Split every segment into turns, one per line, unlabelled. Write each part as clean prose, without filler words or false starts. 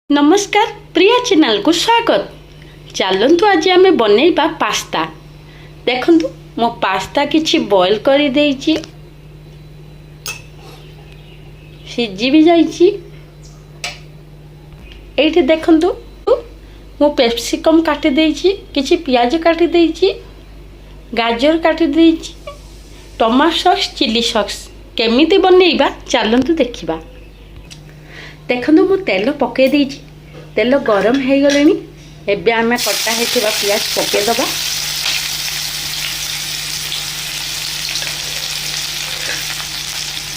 नमस्कार प्रिया चैनल को स्वागत। चलतु आज आम बनैबा पास्ता। देखंतु मो पास्ता किछि बॉईल करी देइछि, सिझी भी जाइछि। एठी देखंतु मो पेप्सिकम काटी देइछि, किछि प्याज काटी देइछि, गाजर काटी देइछि, टमाटो सॉस, चिली सॉस केमिति बनैबा चलतु देखिबा। देखो मु तेल पके देइछि, तेल गरम हो गलेनी। एबे आमे कटा हेथिबा प्याज पके दबा।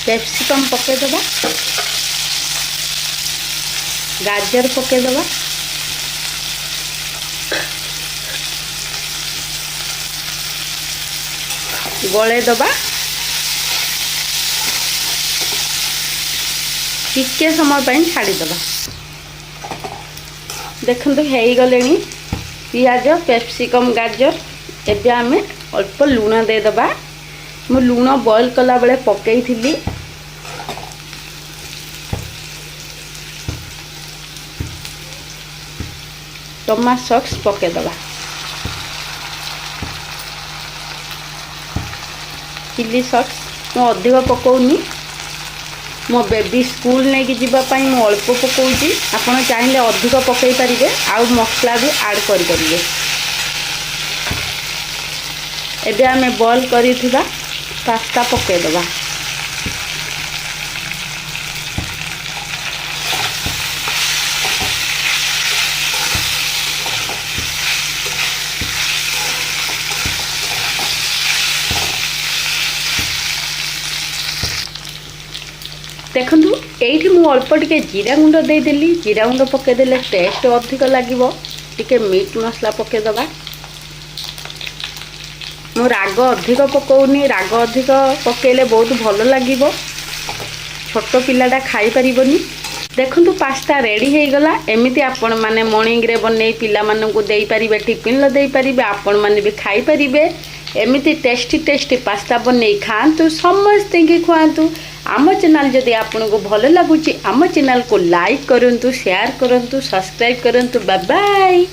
कैप्सिकम पके दबा, गाजर पके दबा, गले दबा। टिके समय पर छाड़ीदबा। देखो हो गले पियाज, कैप्सिकम, गाजर। एबे आमे अल्प लुण देदबा। मु लुण बॉईल कला बेले पकई थी। टमाटो सॉस पके दबा, चिली सॉस मु अधिक पकाउनी। मो बेबी स्कूल नहीं कि जीवाई मु अल्प पकाउची। आपण चाहिए अधिक पकई पारिबे, आउ मसला भी ऐड करि परिबे। एबे आमे बॉईल करिथिबा पास्ता पके दबा। देखंतु एठी मु अल्प टिके जीरा गुंड देदेली। जीरा गुंड पकेदेले टेस्ट अधिक लागिबो। टिके मीट मसला पके दबा। मु राग अधिक पकाउनी, राग अधिक पकेले बहुत भल लागिबो। छोट पिलाटा खाई परिबनी। देखंतु पास्ता रेडी हो गला। एमिति आपण माने मॉर्निंग रे बनै पिला माननकु देई परिबे, टिफिन ल देई परिबे, आपण माने भी खाई परिबे। एमिति टेस्टी टेस्टी पास्ता बनै खांतु, समस्त के खुआंतु। आम चैनल जदि आपको भल लगुच, आम चैनल को लाइक करंतु, शेयर करंतु, सब्सक्राइब करंतु। Bye bye.